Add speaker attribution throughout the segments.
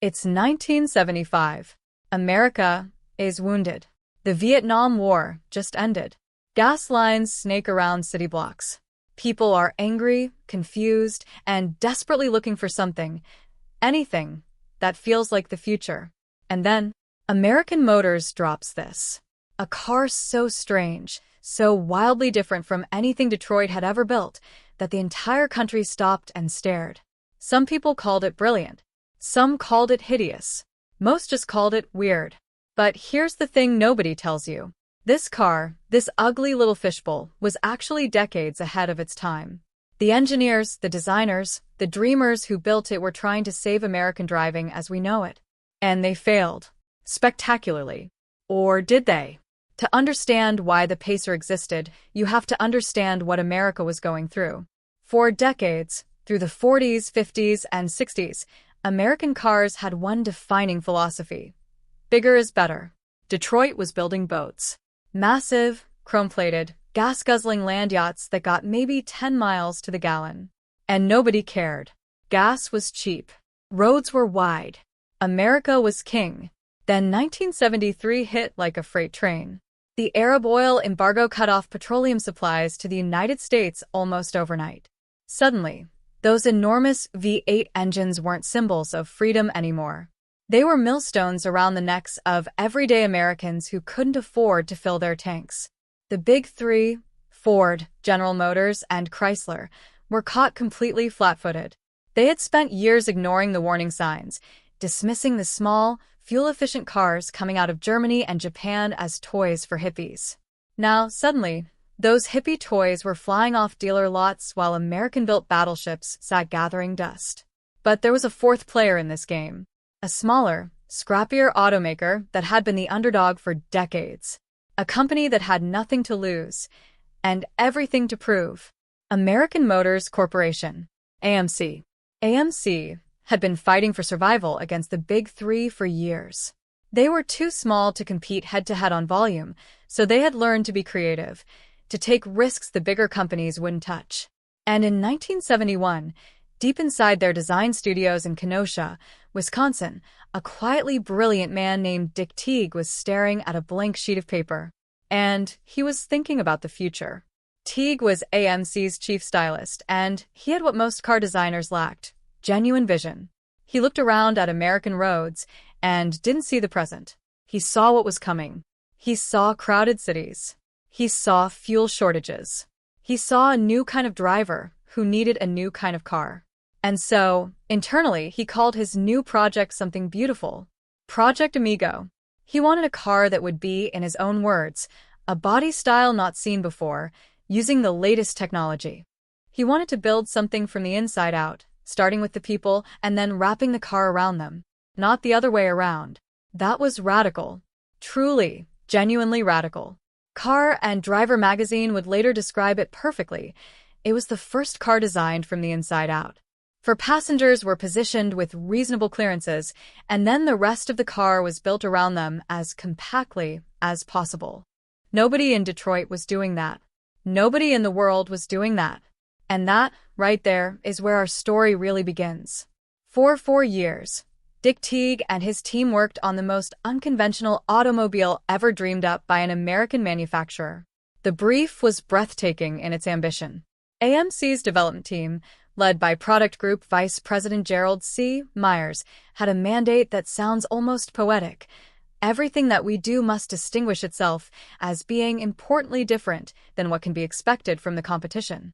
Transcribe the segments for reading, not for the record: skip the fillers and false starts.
Speaker 1: It's 1975. America is wounded. The Vietnam War just ended. Gas lines snake around city blocks. People are angry, confused, and desperately looking for something, anything, that feels like the future. And then, American Motors drops this. A car so strange, so wildly different from anything Detroit had ever built, that the entire country stopped and stared. Some people called it brilliant. Some called it hideous. Most just called it weird. But here's the thing nobody tells you. This car, this ugly little fishbowl, was actually decades ahead of its time. The engineers, the designers, the dreamers who built it were trying to save American driving as we know it. And they failed. Spectacularly. Or did they? To understand why the Pacer existed, you have to understand what America was going through. For decades, through the 40s, 50s, and 60s, American cars had one defining philosophy. Bigger is better. Detroit was building boats. Massive, chrome-plated, gas-guzzling land yachts that got maybe 10 miles to the gallon. And nobody cared. Gas was cheap. Roads were wide. America was king. Then 1973 hit like a freight train. The Arab oil embargo cut off petroleum supplies to the United States almost overnight. Suddenly, those enormous V8 engines weren't symbols of freedom anymore. They were millstones around the necks of everyday Americans who couldn't afford to fill their tanks. The big three, Ford, General Motors, and Chrysler, were caught completely flat-footed. They had spent years ignoring the warning signs, dismissing the small, fuel-efficient cars coming out of Germany and Japan as toys for hippies. Now, suddenly, those hippie toys were flying off dealer lots while American-built battleships sat gathering dust. But there was a fourth player in this game. A smaller, scrappier automaker that had been the underdog for decades. A company that had nothing to lose and everything to prove. American Motors Corporation, AMC. AMC had been fighting for survival against the big three for years. They were too small to compete head-to-head on volume, so they had learned to be creative, to take risks the bigger companies wouldn't touch. And in 1971, deep inside their design studios in Kenosha, Wisconsin, a quietly brilliant man named Dick Teague was staring at a blank sheet of paper. And he was thinking about the future. Teague was AMC's chief stylist, and he had what most car designers lacked: genuine vision. He looked around at American roads and didn't see the present. He saw what was coming. He saw crowded cities. He saw fuel shortages. He saw a new kind of driver who needed a new kind of car. And so, internally, he called his new project something beautiful. Project Amigo. He wanted a car that would be, in his own words, a body style not seen before, using the latest technology. He wanted to build something from the inside out, starting with the people and then wrapping the car around them. Not the other way around. That was radical. Truly, genuinely radical. Car and Driver magazine would later describe it perfectly. It was the first car designed from the inside out. For passengers were positioned with reasonable clearances, and then the rest of the car was built around them as compactly as possible. Nobody in Detroit was doing that. Nobody in the world was doing that. And that, right there, is where our story really begins. For 4 years, Dick Teague and his team worked on the most unconventional automobile ever dreamed up by an American manufacturer. The brief was breathtaking in its ambition. AMC's development team, led by Product Group Vice President Gerald C. Myers, had a mandate that sounds almost poetic. Everything that we do must distinguish itself as being importantly different than what can be expected from the competition.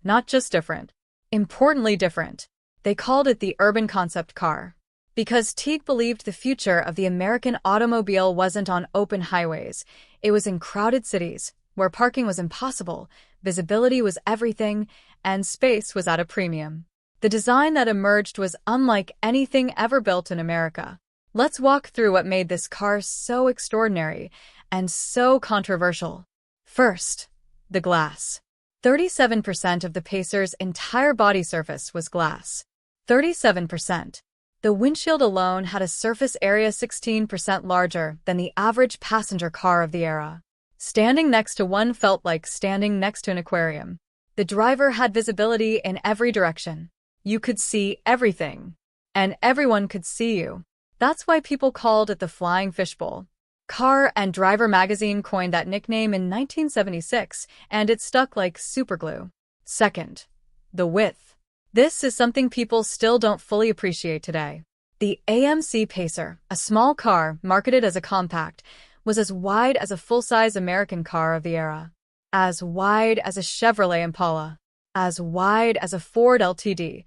Speaker 1: Not just different. Importantly different. They called it the urban concept car. Because Teague believed the future of the American automobile wasn't on open highways. It was in crowded cities, where parking was impossible, visibility was everything, and space was at a premium. The design that emerged was unlike anything ever built in America. Let's walk through what made this car so extraordinary and so controversial. First, the glass. 37% of the Pacer's entire body surface was glass. 37%. The windshield alone had a surface area 16% larger than the average passenger car of the era. Standing next to one felt like standing next to an aquarium. The driver had visibility in every direction. You could see everything. And everyone could see you. That's why people called it the Flying Fishbowl. Car and Driver magazine coined that nickname in 1976, and it stuck like superglue. Second, the width. This is something people still don't fully appreciate today. The AMC Pacer, a small car marketed as a compact, was as wide as a full-size American car of the era, as wide as a Chevrolet Impala, as wide as a Ford LTD.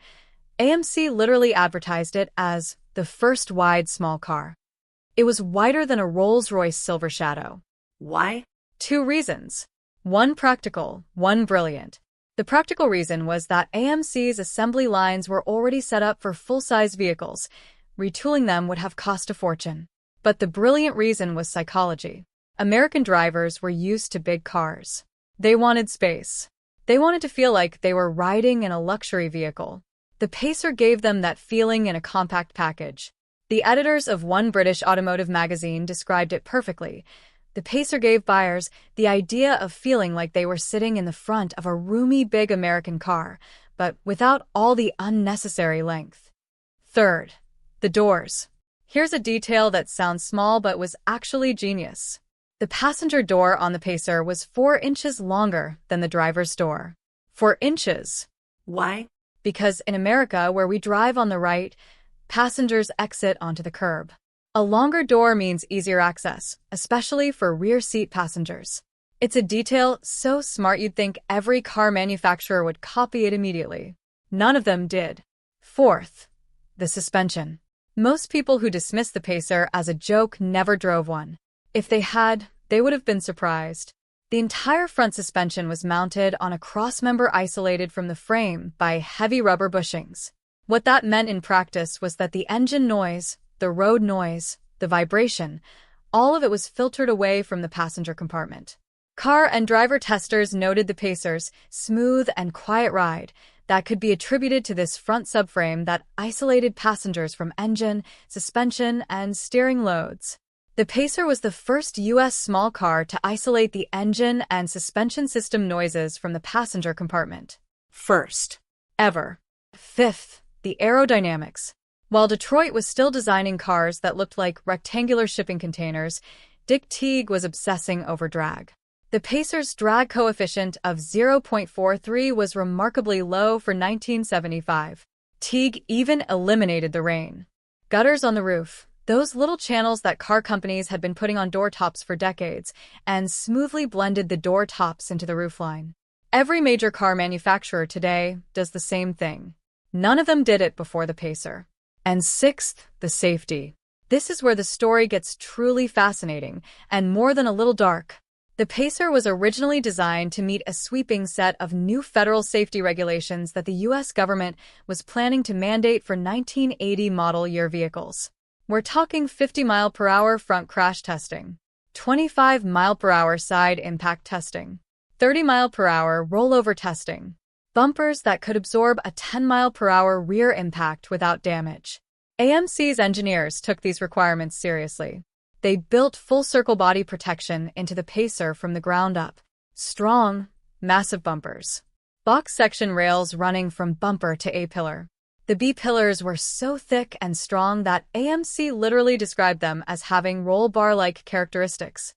Speaker 1: AMC literally advertised it as the first wide small car. It was wider than a Rolls-Royce Silver Shadow.
Speaker 2: Why?
Speaker 1: 2 reasons. One practical, one brilliant. The practical reason was that AMC's assembly lines were already set up for full-size vehicles. Retooling them would have cost a fortune. But the brilliant reason was psychology. American drivers were used to big cars. They wanted space. They wanted to feel like they were riding in a luxury vehicle. The Pacer gave them that feeling in a compact package. The editors of one British automotive magazine described it perfectly. The Pacer gave buyers the idea of feeling like they were sitting in the front of a roomy big American car, but without all the unnecessary length. Third, the doors. Here's a detail that sounds small but was actually genius. The passenger door on the Pacer was 4 inches longer than the driver's door. 4 inches.
Speaker 2: Why?
Speaker 1: Because in America, where we drive on the right, passengers exit onto the curb. A longer door means easier access, especially for rear seat passengers. It's a detail so smart you'd think every car manufacturer would copy it immediately. None of them did. Fourth, the suspension. Most people who dismiss the Pacer as a joke never drove one. If they had, they would have been surprised. The entire front suspension was mounted on a crossmember isolated from the frame by heavy rubber bushings. What that meant in practice was that the engine noise, the road noise, the vibration, all of it was filtered away from the passenger compartment. Car and driver testers noted the Pacer's smooth and quiet ride that could be attributed to this front subframe that isolated passengers from engine, suspension, and steering loads. The Pacer was the first U.S. small car to isolate the engine and suspension system noises from the passenger compartment.
Speaker 2: First.
Speaker 1: Ever. Fifth, the aerodynamics. While Detroit was still designing cars that looked like rectangular shipping containers, Dick Teague was obsessing over drag. The Pacer's drag coefficient of 0.43 was remarkably low for 1975. Teague even eliminated the rain. Gutters on the roof, those little channels that car companies had been putting on door tops for decades, and smoothly blended the door tops into the roofline. Every major car manufacturer today does the same thing. None of them did it before the Pacer. And sixth, the safety. This is where the story gets truly fascinating, and more than a little dark. The Pacer was originally designed to meet a sweeping set of new federal safety regulations that the U.S. government was planning to mandate for 1980 model year vehicles. We're talking 50-mile-per-hour front crash testing, 25-mile-per-hour side impact testing, 30-mile-per-hour rollover testing, bumpers that could absorb a 10-mile-per-hour rear impact without damage. AMC's engineers took these requirements seriously. They built full-circle body protection into the Pacer from the ground up. Strong, massive bumpers. Box section rails running from bumper to A-pillar. The B-pillars were so thick and strong that AMC literally described them as having roll bar-like characteristics.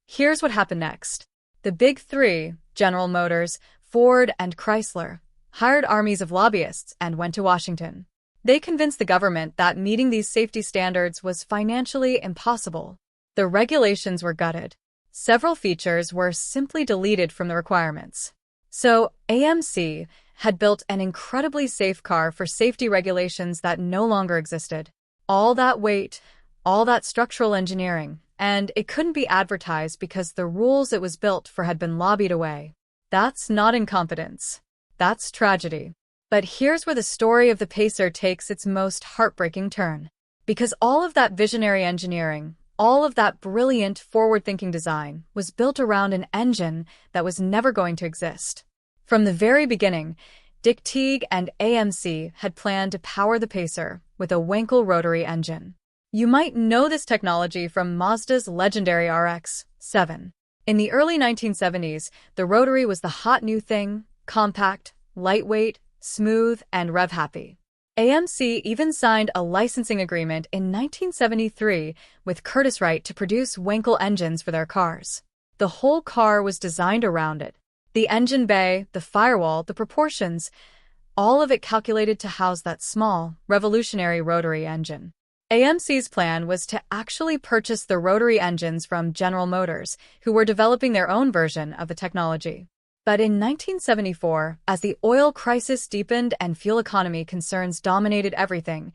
Speaker 1: Here's what happened next. The Big Three, General Motors, Ford, and Chrysler, hired armies of lobbyists and went to Washington. They convinced the government that meeting these safety standards was financially impossible. The regulations were gutted. Several features were simply deleted from the requirements. So, AMC had built an incredibly safe car for safety regulations that no longer existed. All that weight, all that structural engineering, and it couldn't be advertised because the rules it was built for had been lobbied away. That's not incompetence. That's tragedy. But here's where the story of the Pacer takes its most heartbreaking turn. Because all of that visionary engineering, all of that brilliant forward-thinking design was built around an engine that was never going to exist. From the very beginning, Dick Teague and AMC had planned to power the Pacer with a Wankel rotary engine. You might know this technology from Mazda's legendary RX-7. In the early 1970s, the rotary was the hot new thing, compact, lightweight, smooth, and rev-happy. AMC even signed a licensing agreement in 1973 with Curtiss-Wright to produce Wankel engines for their cars. The whole car was designed around it. The engine bay, the firewall, the proportions, all of it calculated to house that small, revolutionary rotary engine. AMC's plan was to actually purchase the rotary engines from General Motors, who were developing their own version of the technology. But in 1974, as the oil crisis deepened and fuel economy concerns dominated everything,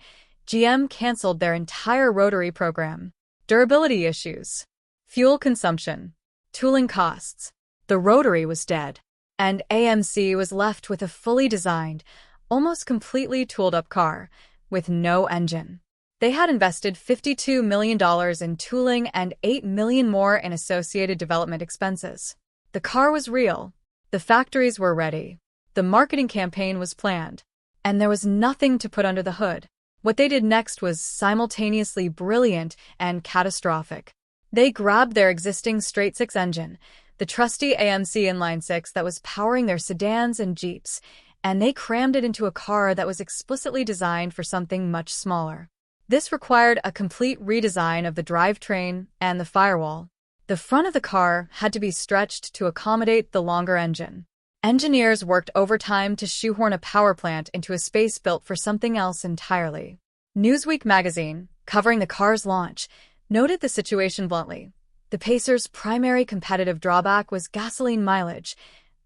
Speaker 1: GM canceled their entire rotary program. Durability issues, fuel consumption, tooling costs. The rotary was dead, and AMC was left with a fully designed, almost completely tooled-up car, with no engine. They had invested $52 million in tooling and $8 million more in associated development expenses. The car was real. The factories were ready. The marketing campaign was planned. And there was nothing to put under the hood. What they did next was simultaneously brilliant and catastrophic. They grabbed their existing straight-six engine, the trusty AMC inline-six that was powering their sedans and Jeeps, and they crammed it into a car that was explicitly designed for something much smaller. This required a complete redesign of the drivetrain and the firewall. The front of the car had to be stretched to accommodate the longer engine. Engineers worked overtime to shoehorn a power plant into a space built for something else entirely. Newsweek magazine, covering the car's launch, noted the situation bluntly. The Pacer's primary competitive drawback was gasoline mileage.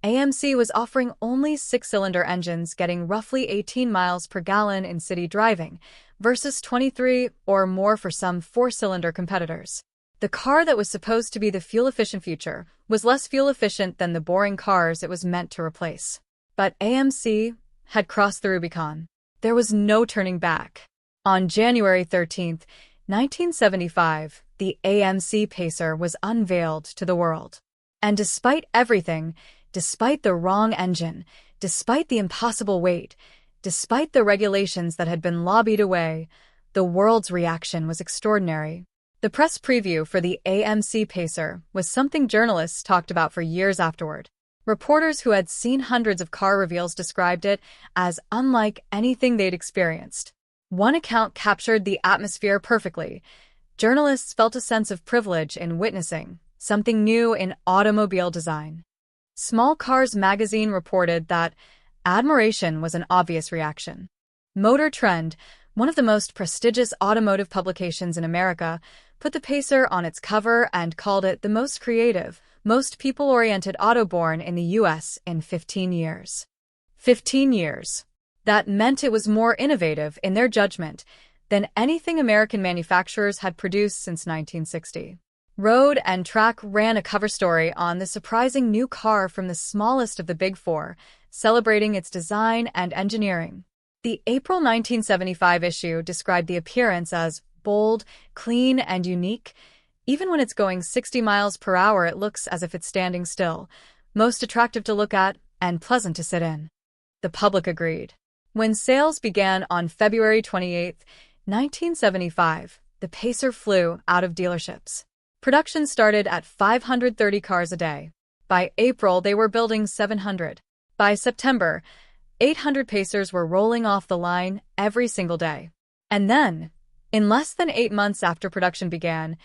Speaker 1: AMC was offering only six-cylinder engines getting roughly 18 miles per gallon in city driving, versus 23 or more for some four-cylinder competitors. The car that was supposed to be the fuel-efficient future was less fuel-efficient than the boring cars it was meant to replace. But AMC had crossed the Rubicon. There was no turning back. On January 13, 1975, the AMC Pacer was unveiled to the world. And despite everything, despite the wrong engine, despite the impossible weight, despite the regulations that had been lobbied away, the world's reaction was extraordinary. The press preview for the AMC Pacer was something journalists talked about for years afterward. Reporters who had seen hundreds of car reveals described it as unlike anything they'd experienced. One account captured the atmosphere perfectly. Journalists felt a sense of privilege in witnessing something new in automobile design. Small Cars magazine reported that admiration was an obvious reaction. Motor Trend, one of the most prestigious automotive publications in America, put the Pacer on its cover and called it the most creative, most people-oriented auto born in the U.S. in 15 years. 15 years. That meant it was more innovative, in their judgment, than anything American manufacturers had produced since 1960. Road and Track ran a cover story on the surprising new car from the smallest of the Big Four, celebrating its design and engineering. The April 1975 issue described the appearance as bold, clean, and unique. Even when it's going 60 miles per hour, it looks as if it's standing still, most attractive to look at and pleasant to sit in. The public agreed. When sales began on February 28, 1975, the Pacer flew out of dealerships. Production started at 530 cars a day. By April, they were building 700. By September, 800 Pacers were rolling off the line every single day. And then, in less than 8 months after production began,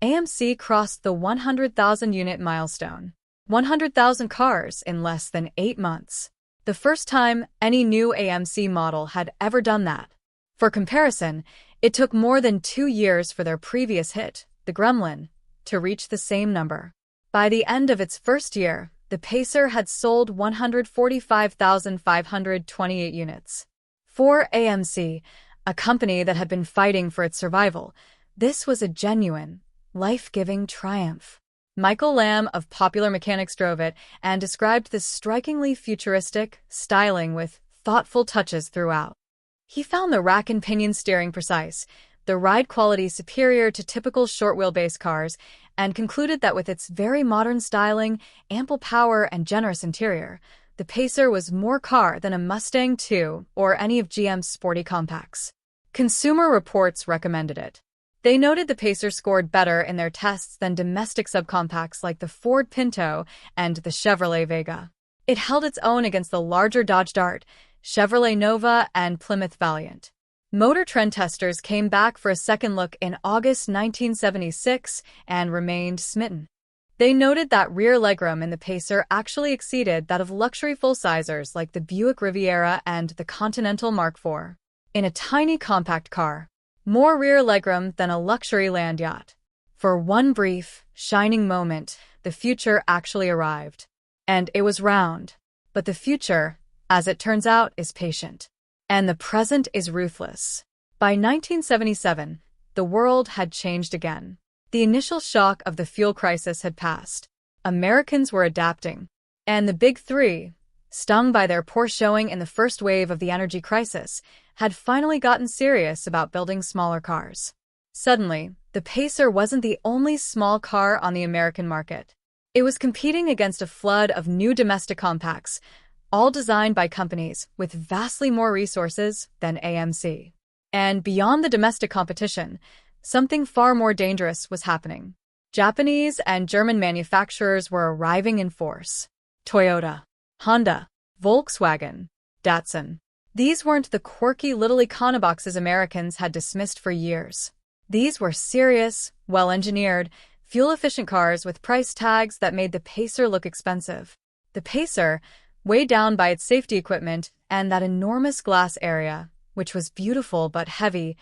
Speaker 1: AMC crossed the 100,000-unit milestone. 100,000 cars in less than 8 months. The first time any new AMC model had ever done that. For comparison, it took more than 2 years for their previous hit, the Gremlin, to reach the same number. By the end of its first year, the Pacer had sold 145,528 units. For AMC, a company that had been fighting for its survival, this was a genuine, life-giving triumph. Michael Lamb of Popular Mechanics drove it and described this strikingly futuristic styling with thoughtful touches throughout. He found the rack and pinion steering precise, the ride quality superior to typical short-wheelbase cars, and concluded that with its very modern styling, ample power, and generous interior, the Pacer was more car than a Mustang II or any of GM's sporty compacts. Consumer Reports recommended it. They noted the Pacer scored better in their tests than domestic subcompacts like the Ford Pinto and the Chevrolet Vega. It held its own against the larger Dodge Dart, Chevrolet Nova, and Plymouth Valiant. Motor Trend testers came back for a second look in August 1976 and remained smitten. They noted that rear legroom in the Pacer actually exceeded that of luxury full-sizers like the Buick Riviera and the Continental Mark IV. In a tiny compact car, more rear legroom than a luxury land yacht. For one brief, shining moment, the future actually arrived. And it was round. But the future, as it turns out, is patient. And the present is ruthless. By 1977, the world had changed again. The initial shock of the fuel crisis had passed. Americans were adapting. And the Big Three, stung by their poor showing in the first wave of the energy crisis, had finally gotten serious about building smaller cars. Suddenly, the Pacer wasn't the only small car on the American market. It was competing against a flood of new domestic compacts, all designed by companies with vastly more resources than AMC. And beyond the domestic competition, something far more dangerous was happening. Japanese and German manufacturers were arriving in force. Toyota, Honda, Volkswagen, Datsun. These weren't the quirky little econoboxes Americans had dismissed for years. These were serious, well-engineered, fuel-efficient cars with price tags that made the Pacer look expensive. The Pacer, weighed down by its safety equipment and that enormous glass area, which was beautiful but heavy,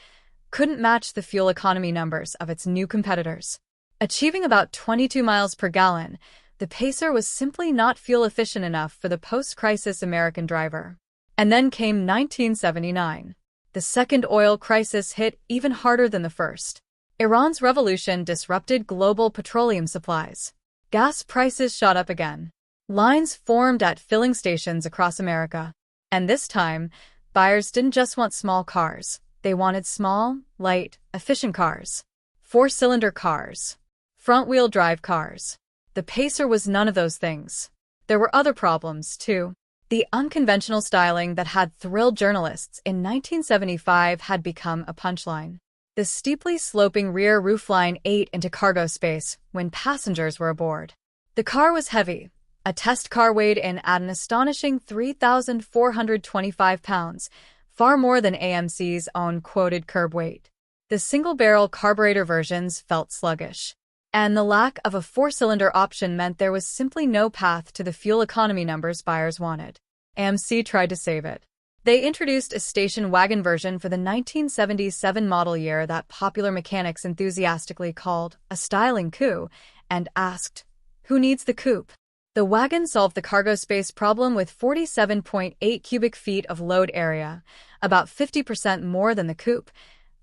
Speaker 1: couldn't match the fuel economy numbers of its new competitors. Achieving about 22 miles per gallon, the Pacer was simply not fuel-efficient enough for the post-crisis American driver. And then came 1979. The second oil crisis hit even harder than the first. Iran's revolution disrupted global petroleum supplies. Gas prices shot up again. Lines formed at filling stations across America. And this time, buyers didn't just want small cars. They wanted small, light, efficient cars. Four-cylinder cars. Front-wheel drive cars. The Pacer was none of those things. There were other problems, too. The unconventional styling that had thrilled journalists in 1975 had become a punchline. The steeply sloping rear roofline ate into cargo space when passengers were aboard. The car was heavy. A test car weighed in at an astonishing 3,425 pounds, far more than AMC's own quoted curb weight. The single-barrel carburetor versions felt sluggish. And the lack of a four-cylinder option meant there was simply no path to the fuel economy numbers buyers wanted. AMC tried to save it. They introduced a station wagon version for the 1977 model year that popular mechanics enthusiastically called a styling coup and asked, "Who needs the coupe?" The wagon solved the cargo space problem with 47.8 cubic feet of load area, about 50% more than the coupe,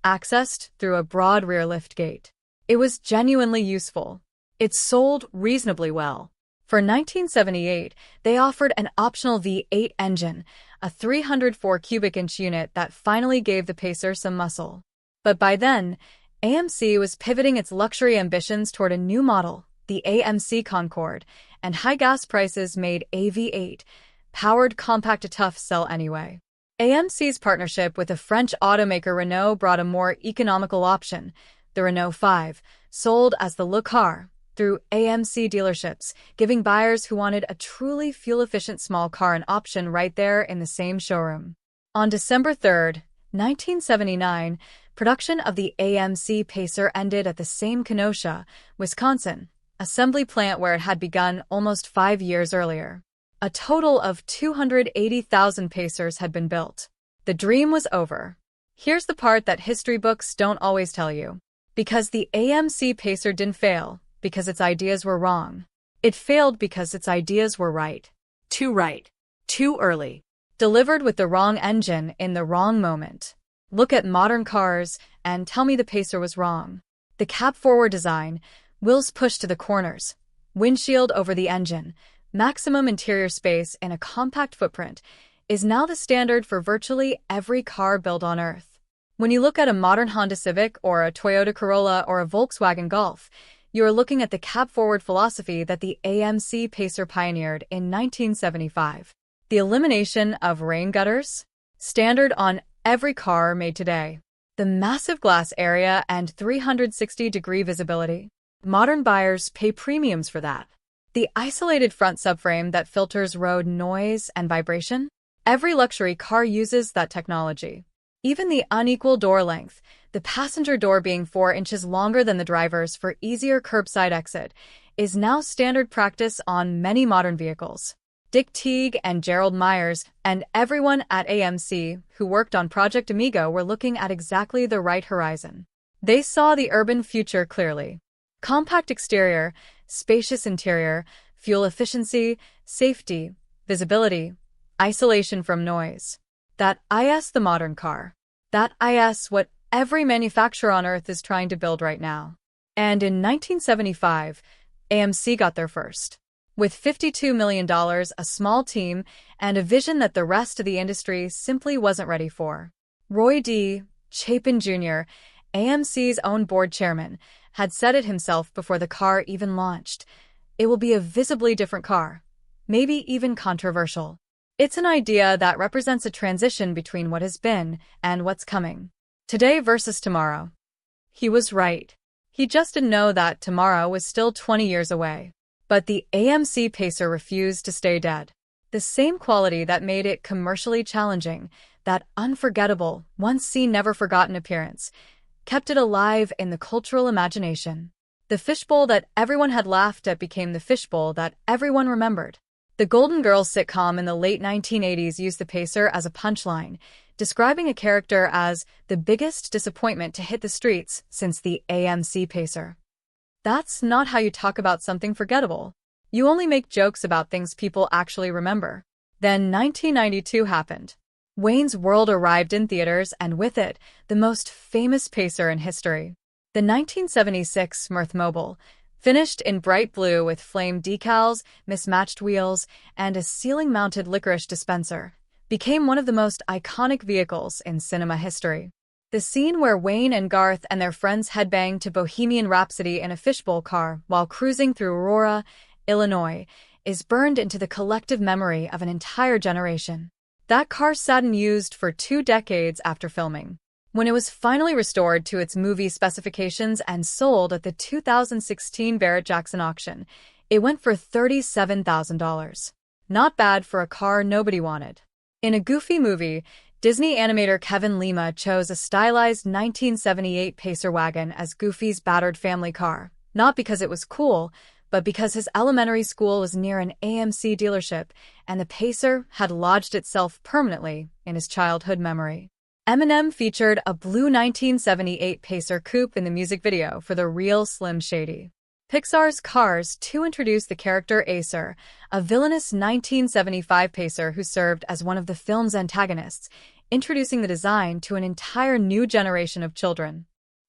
Speaker 1: accessed through a broad rear liftgate. It was genuinely useful. It sold reasonably well. For 1978, they offered an optional V8 engine, a 304 cubic inch unit that finally gave the Pacer some muscle. But by then, AMC was pivoting its luxury ambitions toward a new model, the AMC Concorde, and high gas prices made a V8 powered compact a tough sell anyway. AMC's partnership with the French automaker Renault brought a more economical option, the Renault 5, sold as the Le Car through AMC dealerships, giving buyers who wanted a truly fuel-efficient small car an option right there in the same showroom. On December 3, 1979, production of the AMC Pacer ended at the same Kenosha, Wisconsin, assembly plant where it had begun almost 5 years earlier. A total of 280,000 Pacers had been built. The dream was over. Here's the part that history books don't always tell you. Because the AMC Pacer didn't fail, because its ideas were wrong. It failed because its ideas were right.
Speaker 2: Too right. Too early.
Speaker 1: Delivered with the wrong engine in the wrong moment. Look at modern cars and tell me the Pacer was wrong. The cab-forward design, wheels pushed to the corners, windshield over the engine, maximum interior space in a compact footprint, is now the standard for virtually every car built on Earth. When you look at a modern Honda Civic or a Toyota Corolla or a Volkswagen Golf, you are looking at the cab-forward philosophy that the AMC Pacer pioneered in 1975. The elimination of rain gutters, standard on every car made today. The massive glass area and 360-degree visibility. Modern buyers pay premiums for that. The isolated front subframe that filters road noise and vibration. Every luxury car uses that technology. Even the unequal door length, the passenger door being 4 inches longer than the driver's for easier curbside exit, is now standard practice on many modern vehicles. Dick Teague and Gerald Myers and everyone at AMC who worked on Project Amigo were looking at exactly the right horizon. They saw the urban future clearly. Compact exterior, spacious interior, fuel efficiency, safety, visibility, isolation from noise. That is the modern car. That is what every manufacturer on Earth is trying to build right now. And in 1975, AMC got there first. With $52 million, a small team, and a vision that the rest of the industry simply wasn't ready for. Roy D. Chapin Jr., AMC's own board chairman, had said it himself before the car even launched. It will be a visibly different car, maybe even controversial. It's an idea that represents a transition between what has been and what's coming. Today versus tomorrow. He was right. He just didn't know that tomorrow was still 20 years away. But the AMC Pacer refused to stay dead. The same quality that made it commercially challenging, that unforgettable, once-seen, never-forgotten appearance, kept it alive in the cultural imagination. The fishbowl that everyone had laughed at became the fishbowl that everyone remembered. The Golden Girls sitcom in the late 1980s used the Pacer as a punchline, describing a character as the biggest disappointment to hit the streets since the AMC Pacer. That's not how you talk about something forgettable. You only make jokes about things people actually remember. Then 1992 happened. Wayne's World arrived in theaters, and with it, the most famous Pacer in history. The 1976 Mirth Mobile, finished in bright blue with flame decals, mismatched wheels, and a ceiling-mounted licorice dispenser, became one of the most iconic vehicles in cinema history. The scene where Wayne and Garth and their friends headbang to Bohemian Rhapsody in a fishbowl car while cruising through Aurora, Illinois, is burned into the collective memory of an entire generation. That car sat unused for 2 decades after filming. When it was finally restored to its movie specifications and sold at the 2016 Barrett-Jackson auction, it went for $37,000. Not bad for a car nobody wanted. In a Goofy movie, Disney animator Kevin Lima chose a stylized 1978 Pacer wagon as Goofy's battered family car, not because it was cool, but because his elementary school was near an AMC dealership, and the Pacer had lodged itself permanently in his childhood memory. Eminem featured a blue 1978 Pacer coupe in the music video for The Real Slim Shady. Pixar's Cars 2 introduced the character Acer, a villainous 1975 Pacer who served as one of the film's antagonists, introducing the design to an entire new generation of children.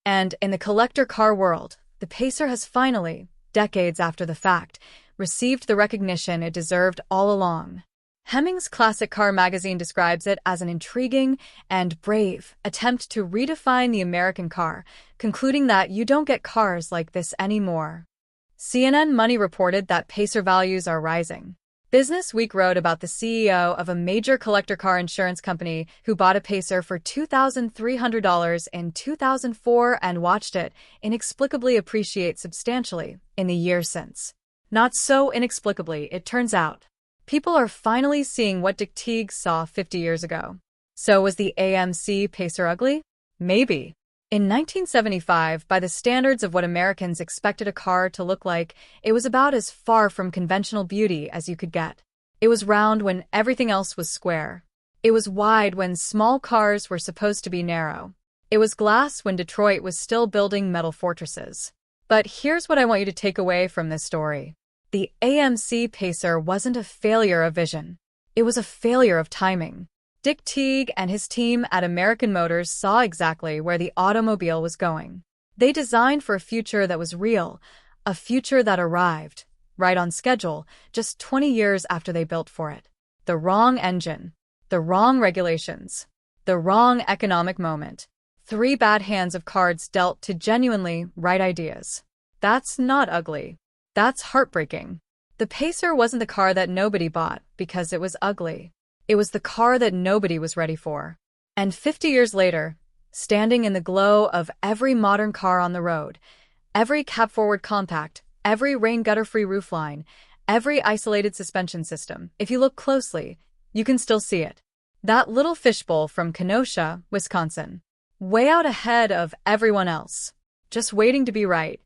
Speaker 1: And in the collector car world, the Pacer has finally, decades after the fact, received the recognition it deserved all along. Hemmings Classic Car magazine describes it as an intriguing and brave attempt to redefine the American car, concluding that you don't get cars like this anymore. CNN Money reported that Pacer values are rising. Business Week wrote about the CEO of a major collector car insurance company who bought a Pacer for $2,300 in 2004 and watched it inexplicably appreciate substantially in the years since. Not so inexplicably, it turns out. People are finally seeing what Dick Teague saw 50 years ago. So was the AMC Pacer ugly? Maybe. In 1975, by the standards of what Americans expected a car to look like, it was about as far from conventional beauty as you could get. It was round when everything else was square. It was wide when small cars were supposed to be narrow. It was glass when Detroit was still building metal fortresses. But here's what I want you to take away from this story. The AMC Pacer wasn't a failure of vision. It was a failure of timing. Dick Teague and his team at American Motors saw exactly where the automobile was going. They designed for a future that was real, a future that arrived, right on schedule, just 20 years after they built for it. The wrong engine, the wrong regulations, the wrong economic moment. 3 bad hands of cards dealt to genuinely right ideas. That's not ugly. That's heartbreaking. The Pacer wasn't the car that nobody bought because it was ugly. It was the car that nobody was ready for. And 50 years later, standing in the glow of every modern car on the road, every cab-forward compact, every rain-gutter-free roofline, every isolated suspension system, if you look closely, you can still see it. That little fishbowl from Kenosha, Wisconsin. Way out ahead of everyone else. Just waiting to be right.